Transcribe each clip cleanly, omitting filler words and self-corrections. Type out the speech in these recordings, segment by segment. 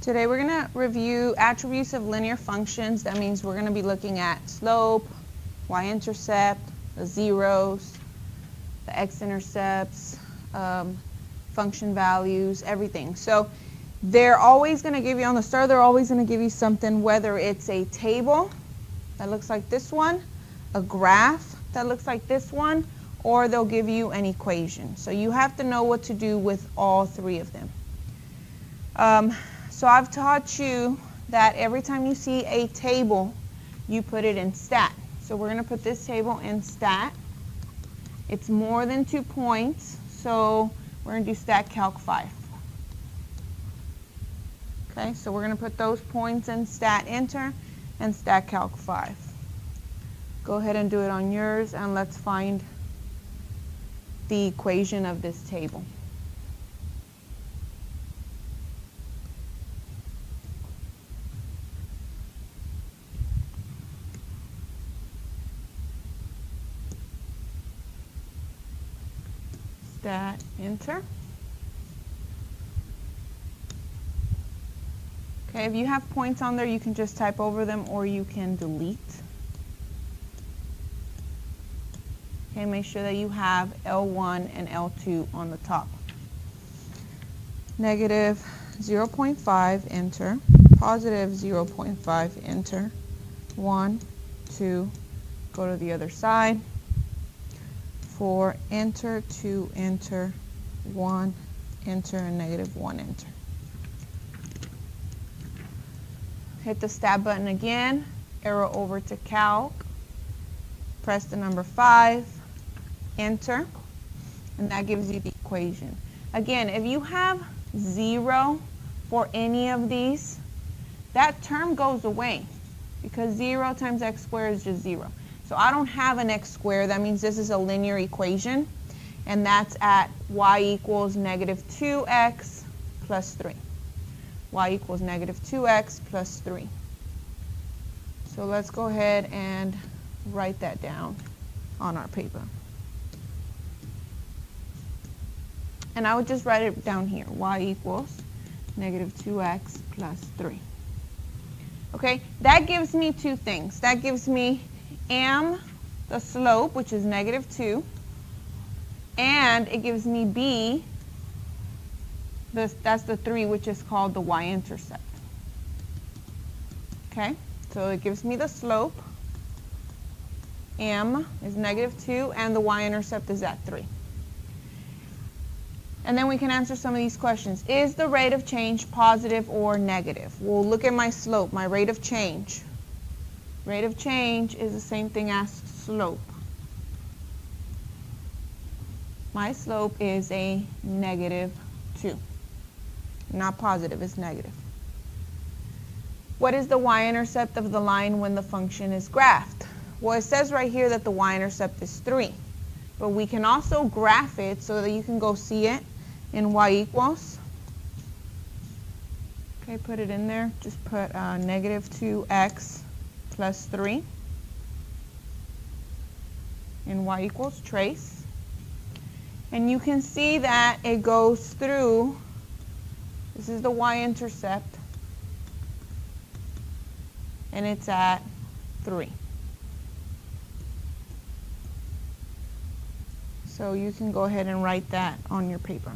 Today we're going to review attributes of linear functions. That means we're going to be looking at slope, y-intercept, the zeros, the x-intercepts, function values, everything. So they're always going to give you, on the start, they're always going to give you something, whether it's a table that looks like this one, a graph that looks like this one, or they'll give you an equation. So you have to know what to do with all three of them. So I've taught you that every time you see a table, you put it in stat. So we're going to put this table in stat. It's more than 2 points, so we're going to do stat calc 5. Okay, so we're going to put those points in stat enter and stat calc 5. Go ahead and do it on yours, and let's find the equation of this table. Stat enter. Okay, if you have points on there, you can just type over them or you can delete. Okay, make sure that you have L1 and L2 on the top. Negative 0.5, enter. Positive 0.5, enter. 1, 2, go to the other side. 4, enter, 2, enter, 1, enter, and negative 1, enter. Hit the stat button again, arrow over to calc, press the number 5, enter, and that gives you the equation. Again, if you have 0 for any of these, that term goes away because 0 times x squared is just 0. So I don't have an x squared. That means this is a linear equation, and that's at y equals negative 2x plus 3. Y equals negative 2x plus 3. So let's go ahead and write that down on our paper. And I would just write it down here. Y equals negative 2x plus 3. Okay, that gives me two things. That gives me m, the slope, which is negative 2, and it gives me b, that's the 3, which is called the y-intercept. Okay, so it gives me the slope, m is negative 2, and the y-intercept is at 3. And then we can answer some of these questions. Is the rate of change positive or negative? Well, look at my slope, my rate of change. Rate of change is the same thing as slope. My slope is a negative 2. Not positive, it's negative. What is the y-intercept of the line when the function is graphed? Well, it says right here that the y-intercept is 3. But we can also graph it so that you can go see it in y equals. Okay, put it in there. Just put negative 2x plus 3 in y equals trace. And you can see that it goes through, this is the y-intercept, and it's at 3. So you can go ahead and write that on your paper.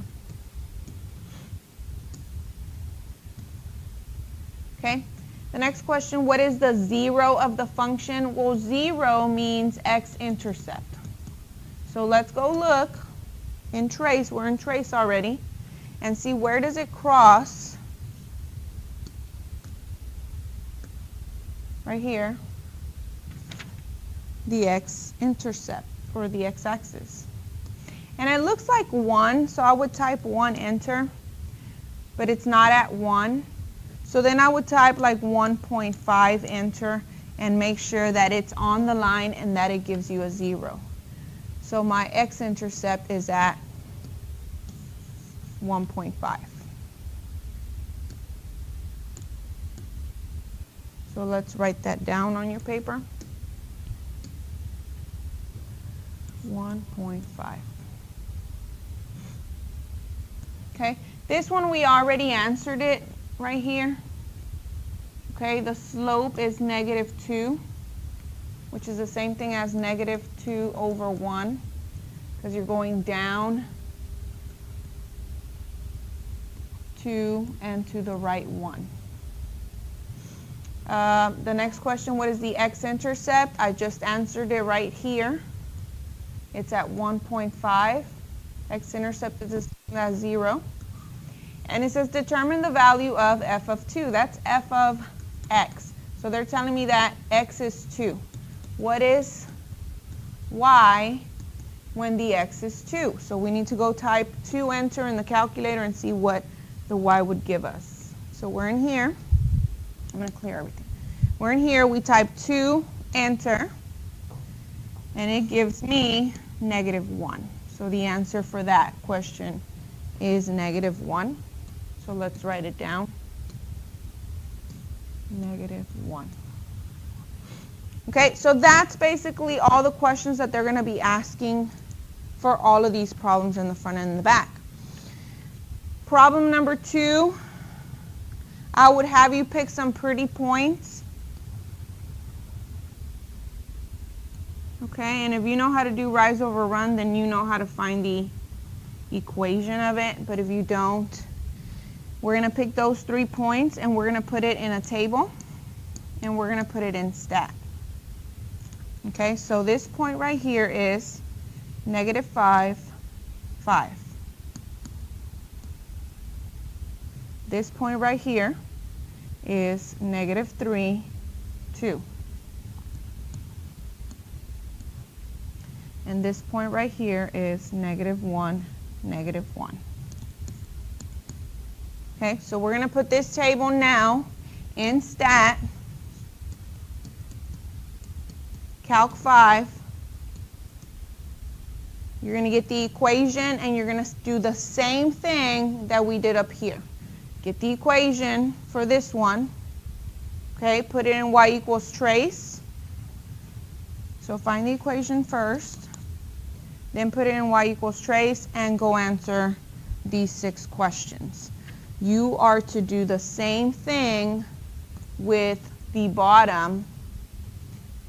Okay. The next question, what is the 0 of the function? Well, 0 means x-intercept. So let's go look in trace. We're in trace already. And see, where does it cross? Right here. The x-intercept, or the x-axis. And it looks like 1, so I would type 1, enter. But it's not at 1. So then I would type like 1.5, enter, and make sure that it's on the line and that it gives you a 0. So my x-intercept is at 1.5. So let's write that down on your paper. 1.5. Okay, this one we already answered it. right here. Okay, the slope is -2, which is the same thing as -2 over 1, because you're going down 2 and to the right 1. The next question, what is the x-intercept? I just answered it right here. It's at 1.5. X-intercept is the same as 0. And it says determine the value of f of 2. That's f of x. So they're telling me that x is 2. What is y when the x is 2? So we need to go type 2, enter in the calculator, and see what the y would give us. So we're in here. I'm going to clear everything. We're in here. We type 2, enter, and it gives me -1. So the answer for that question is -1. So let's write it down. -1. Okay, so that's basically all the questions that they're going to be asking for all of these problems in the front and the back. Problem number 2, I would have you pick some pretty points. Okay, and if you know how to do rise over run, then you know how to find the equation of it. But if you don't, we're going to pick those 3 points and we're going to put it in a table and we're going to put it in stat. Okay, so this point right here is -5, 5. This point right here is -3, 2. And this point right here is -1, -1. Okay, so we're going to put this table now in stat, Calc 5. You're going to get the equation and you're going to do the same thing that we did up here. Get the equation for this one. Okay, put it in y equals trace. So find the equation first. Then put it in y equals trace and go answer these 6 questions. You are to do the same thing with the bottom,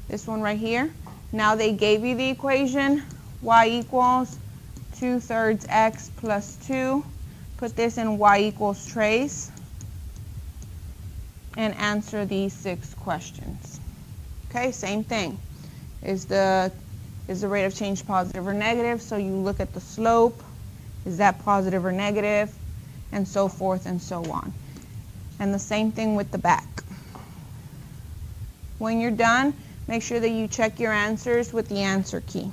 this one right here. Now they gave you the equation, y equals 2/3 x plus 2. Put this in y equals trace and answer these 6 questions. Okay, same thing. Is the rate of change positive or negative? So you look at the slope. Is that positive or negative? And so forth and so on. And the same thing with the back. When you're done, make sure that you check your answers with the answer key.